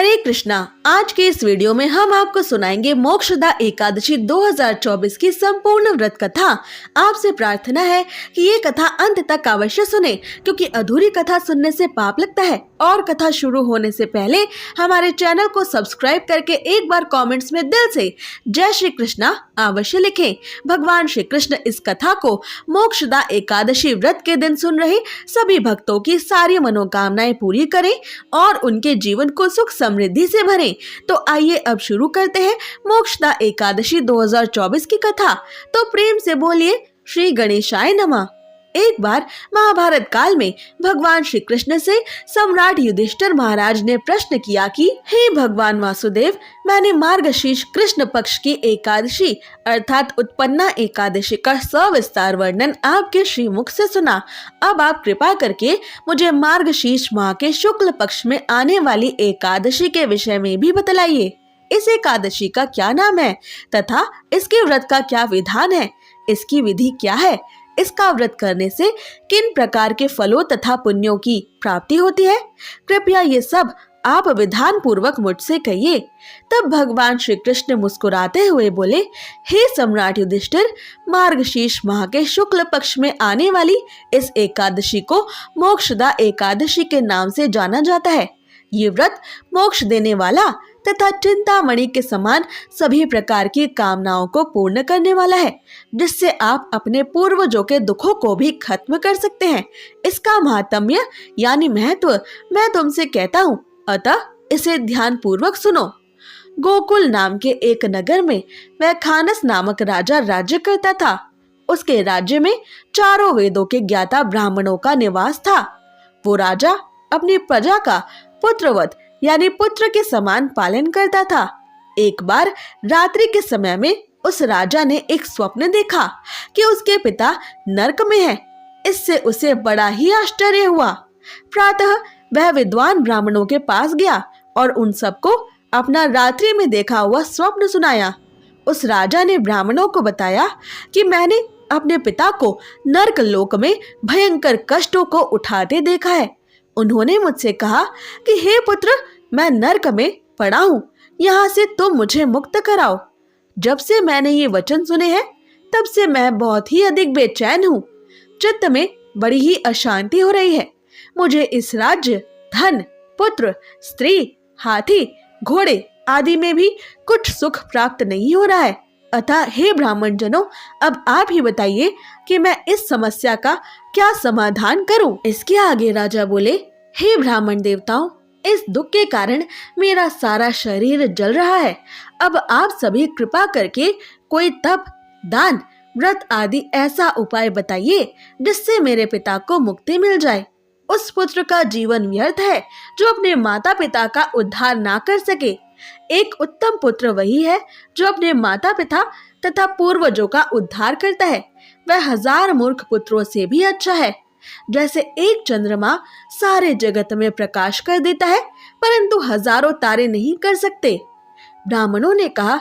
हरे कृष्णा। आज के इस वीडियो में हम आपको सुनाएंगे मोक्षदा एकादशी 2024 की संपूर्ण व्रत कथा। आपसे प्रार्थना है कि ये कथा अंत तक अवश्य सुने, क्योंकि अधूरी कथा सुनने से पाप लगता है। और कथा शुरू होने से पहले हमारे चैनल को सब्सक्राइब करके एक बार कमेंट्स में दिल से जय श्री कृष्णा अवश्य लिखें। भगवान श्री कृष्ण इस कथा को मोक्षदा एकादशी व्रत के दिन सुन रहे सभी भक्तों की सारी मनोकामनाएं पूरी करें और उनके जीवन को सुख समृद्धि से भरें। तो आइए अब शुरू करते हैं मोक्षदा एकादशी 2024 की कथा। तो प्रेम से बोलिए श्री गणेशाय नमः। एक बार महाभारत काल में भगवान श्री कृष्ण से सम्राट युधिष्ठिर महाराज ने प्रश्न किया कि हे भगवान वासुदेव, मैंने मार्गशीर्ष कृष्ण पक्ष की एकादशी अर्थात उत्पन्ना एकादशी का सविस्तार वर्णन आपके श्रीमुख से सुना। अब आप कृपा करके मुझे मार्गशीर्ष माह के शुक्ल पक्ष में आने वाली एकादशी के विषय में भी बतलाइए। इस एकादशी का क्या नाम है तथा इसके व्रत का क्या विधान है, इसकी विधि क्या है, इसका व्रत करने से किन प्रकार के फलों तथा पुण्यों की प्राप्ति होती है, कृपया ये सब आप विधान पूर्वक मुझसे कहिए। तब भगवान श्री कृष्ण मुस्कुराते हुए बोले, हे सम्राट युधिष्ठिर, मार्गशीर्ष माह के शुक्ल पक्ष में आने वाली इस एकादशी को मोक्षदा एकादशी के नाम से जाना जाता है। ये व्रत मोक्ष देने वाला तथा चिंतामणि के समान सभी प्रकार की कामनाओं को पूर्ण करने वाला है, जिससे आप अपने पूर्वजों के दुखों को भी खत्म कर सकते हैं। इसका महात्म्य यानी महत्व मैं तुमसे कहता हूँ, अतः इसे ध्यान पूर्वक सुनो। गोकुल नाम के एक नगर में वैखानस नामक राजा राज्य करता था। उसके राज्य में चारों वेदों के ज्ञाता ब्राह्मणों का निवास था। वो राजा अपनी प्रजा का पुत्रवत यानी पुत्र के समान पालन करता था। एक बार रात्रि के समय में उस राजा ने एक स्वप्न देखा कि उसके पिता नरक में हैं। इससे उसे बड़ा ही आश्चर्य हुआ। प्रातः वह विद्वान ब्राह्मणों के पास गया और उन सबको अपना रात्रि में देखा हुआ स्वप्न सुनाया। उस राजा ने ब्राह्मणों को बताया कि मैंने अपने पिता को नरक लोक में भयंकर कष्टों को उठाते देखा है। उन्होंने मुझसे कहा कि हे पुत्र, मैं नरक में पड़ा हूँ, यहाँ से तुम मुझे मुक्त कराओ। जब से मैंने ये वचन सुने हैं तब से मैं बहुत ही अधिक बेचैन हूँ। चित्त में बड़ी ही अशांति हो रही है। मुझे इस राज्य, धन, पुत्र, स्त्री, हाथी, घोड़े आदि में भी कुछ सुख प्राप्त नहीं हो रहा है। अतः हे ब्राह्मण जनों, अब आप ही बताइए कि मैं इस समस्या का क्या समाधान करूं। इसके आगे राजा बोले, हे ब्राह्मण देवताओं, इस दुख के कारण मेरा सारा शरीर जल रहा है। अब आप सभी कृपा करके कोई तप, दान, व्रत आदि ऐसा उपाय बताइए जिससे मेरे पिता को मुक्ति मिल जाए। उस पुत्र का जीवन व्यर्थ है जो अपने माता पिता का उद्धार ना कर सके। एक उत्तम पुत्र वही है जो अपने माता पिता तथा पूर्वजों का उद्धार करता है। वह 1000 मूर्ख पुत्रों से भी अच्छा है। जैसे एक चंद्रमा सारे जगत में प्रकाश कर देता है, परंतु हजारों तारे नहीं कर सकते। ब्राह्मणों ने कहा,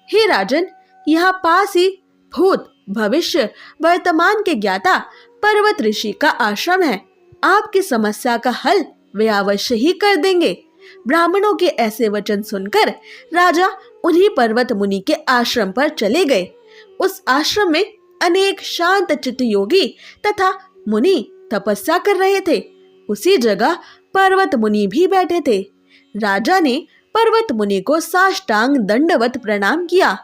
हे राजन, यहाँ पास ही भूत, भविष्य, वर्तमान के ज्ञाता पर्वत ऋषि का आश्रम है। आपकी समस्या का हल वे अवश्य ही कर देंगे। ब्राह्मणों के ऐसे वचन सुनकर राजा उन्हीं पर्वत मुनि के आश्रम पर चले गए। उस आश्रम में अनेक शांत चित्त योगी तथा मुनि तपस्या कर रहे थे। उसी जगह पर्वत मुनि भी बैठे थे। राजा ने पर्वत मुनि को साष्टांग दंडवत प्रणाम किया।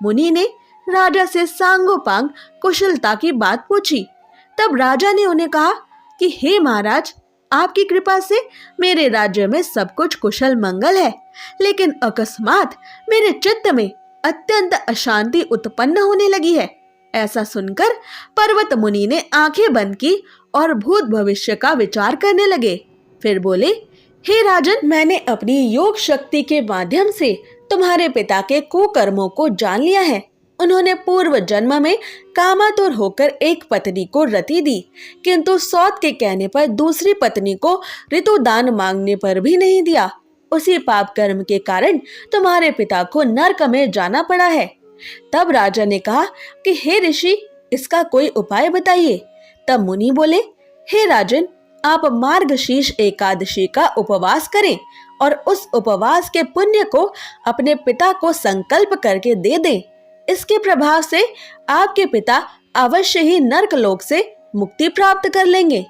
मुनि ने राजा से सांगोपांग कुशलता की बात पूछी। तब राजा ने उन्हें कहा कि हे महाराज, आपकी कृपा से मेरे राज्य में सब कुछ कुशल मंगल है, लेकिन अकस्मात मेरे चित्त में अत्यंत अशांति उत्पन्न होने लगी है। ऐसा सुनकर पर्वत मुनि ने आंखें बंद की और भूत भविष्य का विचार करने लगे। फिर बोले, हे राजन, मैंने अपनी योग शक्ति के माध्यम से तुम्हारे पिता के कुकर्मों को जान लिया है। उन्होंने पूर्व जन्म में कामातुर होकर एक पत्नी को रति दी, किंतु सौत के कहने पर दूसरी पत्नी को ऋतुदान मांगने पर भी नहीं दिया। उसी पाप कर्म के कारण तुम्हारे पिता को नरक में जाना पड़ा है। तब राजा ने कहा कि हे ऋषि, इसका कोई उपाय बताइए। तब मुनि बोले, हे राजन, आप मार्गशीर्ष एकादशी का उपवास करें और उस उपवास के पुण्य को अपने पिता को संकल्प करके दे दें। इसके प्रभाव से आपके पिता अवश्य ही नर्कलोक से मुक्ति प्राप्त कर लेंगे।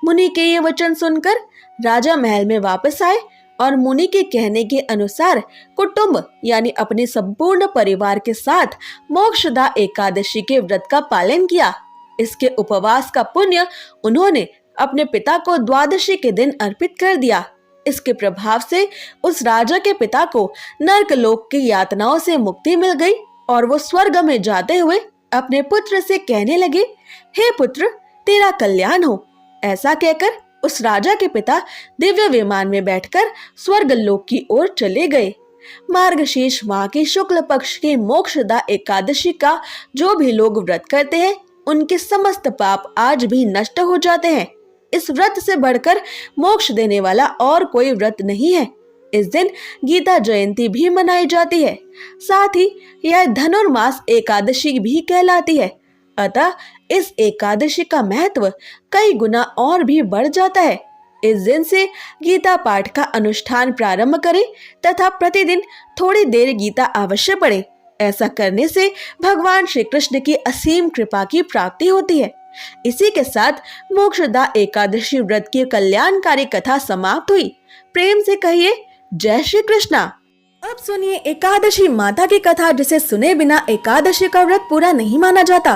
मुनि के ये वचन सुनकर राजा महल में वापस आए और मुनि के कहने के अनुसार कुटुंब यानी अपने संपूर्ण परिवार के साथ मोक्षदा एकादशी के व्रत का पालन किया। इसके उपवास का पुण्य उन्होंने अपने पिता को द्वादशी के दिन अर्पित कर दिया। इसके प्रभाव से उस राजा के पिता को नर्कलोक की यातनाओं से मुक्ति मिल गई और वो स्वर्ग में जाते हुए अपने पुत्र से कहने लगे, हे पुत्र, तेरा कल्याण हो। ऐसा कहकर उस राजा के पिता दिव्य विमान में बैठकर स्वर्ग लोक की ओर चले गए। मार्गशीर्ष माह की शुक्ल पक्ष की मोक्षदा एकादशी का जो भी लोग व्रत करते हैं उनके समस्त पाप आज भी नष्ट हो जाते हैं। इस व्रत से बढ़कर मोक्ष देने वाला और कोई व्रत नहीं है। इस दिन गीता जयंती भी मनाई जाती है। साथ ही यह धनुर्मास एकादशी भी कहलाती है। अतः इस एकादशी का महत्व कई गुना और भी बढ़ जाता है। इस दिन से गीता पाठ का अनुष्ठान प्रारंभ करें तथा प्रतिदिन थोड़ी देर गीता अवश्य पढ़ें। ऐसा करने से भगवान श्री कृष्ण की असीम कृपा की प्राप्ति होती है। इसी के साथ मोक्षदा एकादशी व्रत की कल्याणकारी कथा समाप्त हुई। प्रेम से कहिए जय श्री कृष्णा। अब सुनिए एकादशी माता की कथा, जिसे सुने बिना एकादशी का व्रत पूरा नहीं माना जाता।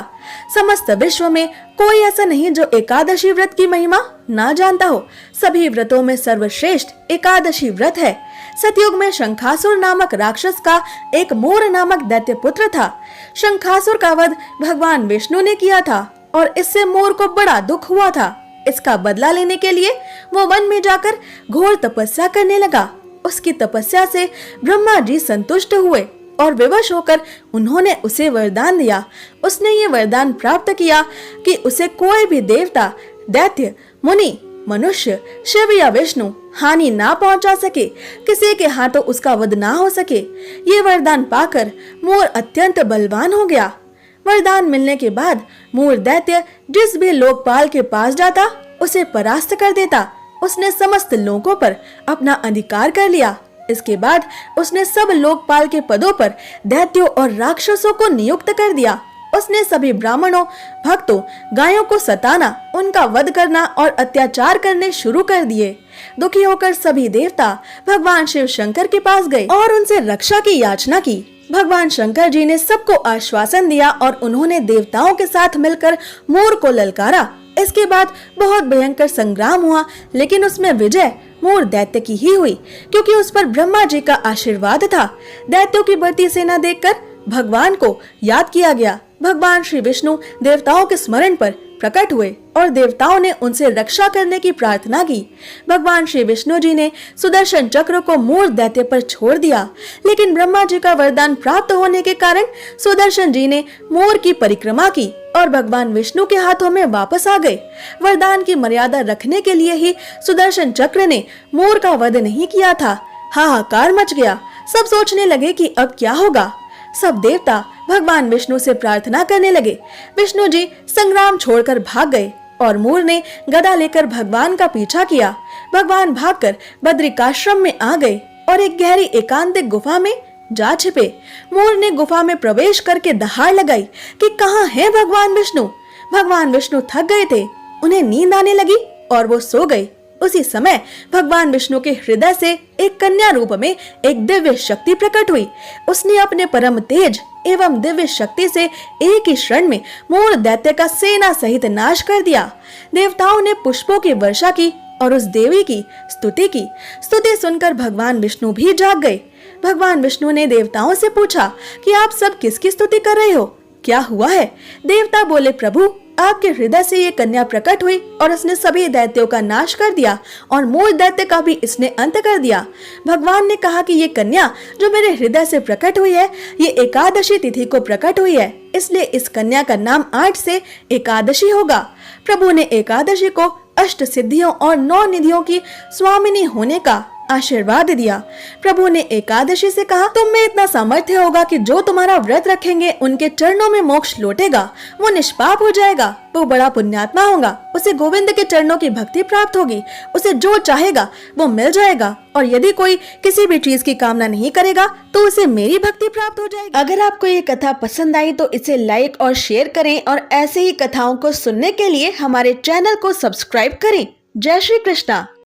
समस्त विश्व में कोई ऐसा नहीं जो एकादशी व्रत की महिमा ना जानता हो। सभी व्रतों में सर्वश्रेष्ठ एकादशी व्रत है। सतयुग में शंखासुर नामक राक्षस का एक मोर नामक दैत्य पुत्र था। शंखासुर का वध भगवान विष्णु ने किया था और इससे मोर को बड़ा दुख हुआ था। इसका बदला लेने के लिए वो वन में जाकर घोर तपस्या करने लगा। उसकी तपस्या से ब्रह्मा जी संतुष्ट हुए और विवश होकर उन्होंने उसे वरदान दिया। उसने ये वरदान प्राप्त किया कि उसे कोई भी देवता, दैत्य, मुनि, मनुष्य, शिव या विष्णु हानि ना पहुंचा सके, किसी के हाथों उसका वध ना हो सके। ये वरदान पाकर मोर अत्यंत बलवान हो गया। वरदान मिलने के बाद मोर दैत्य जिस भी लोकपाल के पास जाता उसे परास्त कर देता। उसने समस्त लोगों पर अपना अधिकार कर लिया। इसके बाद उसने सब लोकपाल के पदों पर दैत्यों और राक्षसों को नियुक्त कर दिया। उसने सभी ब्राह्मणों, भक्तों, गायों को सताना, उनका वध करना और अत्याचार करने शुरू कर दिए। दुखी होकर सभी देवता भगवान शिव शंकर के पास गए और उनसे रक्षा की याचना की। भगवान शंकर जी ने सबको आश्वासन दिया और उन्होंने देवताओं के साथ मिलकर मोर को ललकारा। इसके बाद बहुत भयंकर संग्राम हुआ, लेकिन उसमें विजय मोर दैत्य की ही हुई, क्योंकि उस पर ब्रह्मा जी का आशीर्वाद था। दैत्यों की बढ़ती सेना देखकर भगवान को याद किया गया। भगवान श्री विष्णु देवताओं के स्मरण पर प्रकट हुए और देवताओं ने उनसे रक्षा करने की प्रार्थना की। भगवान श्री विष्णु जी ने सुदर्शन चक्र को मोर दैत्य पर छोड़ दिया, लेकिन ब्रह्मा जी का वरदान प्राप्त होने के कारण सुदर्शन जी ने मोर की परिक्रमा की और भगवान विष्णु के हाथों में वापस आ गए। वरदान की मर्यादा रखने के लिए ही सुदर्शन चक्र ने मोर का वध नहीं किया था। हाहाकार मच गया। सब सोचने लगे कि अब क्या होगा। सब देवता भगवान विष्णु से प्रार्थना करने लगे। विष्णु जी संग्राम छोड़कर भाग गए और मोर ने गदा लेकर भगवान का पीछा किया। भगवान भागकर बद्रिकाश्रम में आ गए और एक गहरी एकांतिक गुफा में जा छिपे। मोर ने गुफा में प्रवेश करके दहाड़ लगाई कि कहाँ है भगवान विष्णु। भगवान विष्णु थक गए थे, उन्हें नींद आने लगी और वो सो गए। उसी समय भगवान विष्णु के हृदय से एक कन्या रूप में एक दिव्य शक्ति प्रकट हुई। उसने अपने परम तेज एवं दिव्य शक्ति से एक ही क्षण में मोर दैत्य का सेना सहित नाश कर दिया। देवताओं ने पुष्पों की वर्षा की और उस देवी की स्तुति की। स्तुति सुनकर भगवान विष्णु भी जाग गए। भगवान विष्णु ने देवताओं से पूछा कि आप सब किसकी स्तुति कर रहे हो, क्या हुआ है? देवता बोले, प्रभु आपके हृदय से ये कन्या प्रकट हुई और उसने सभी दैत्यों का नाश कर दिया और मोर दैत्य का भी इसने अंत कर दिया। भगवान ने कहा कि ये कन्या जो मेरे हृदय से प्रकट हुई है, ये एकादशी तिथि को प्रकट हुई है, इसलिए इस कन्या का नाम 8 से एकादशी होगा। प्रभु ने एकादशी को अष्ट सिद्धियों और 9 निधियों की स्वामिनी होने का आशीर्वाद दिया। प्रभु ने एकादशी से कहा, तुम में इतना सामर्थ्य होगा कि जो तुम्हारा व्रत रखेंगे उनके चरणों में मोक्ष लौटेगा। वो निष्पाप हो जाएगा, वो बड़ा पुण्यात्मा होगा, उसे गोविंद के चरणों की भक्ति प्राप्त होगी, उसे जो चाहेगा वो मिल जाएगा। और यदि कोई किसी भी चीज की कामना नहीं करेगा तो उसे मेरी भक्ति प्राप्त हो जाएगी। अगर आपको ये कथा पसंद आई तो इसे लाइक और शेयर करें और ऐसे ही कथाओं को सुनने के लिए हमारे चैनल को सब्सक्राइब करें। जय श्री कृष्णा।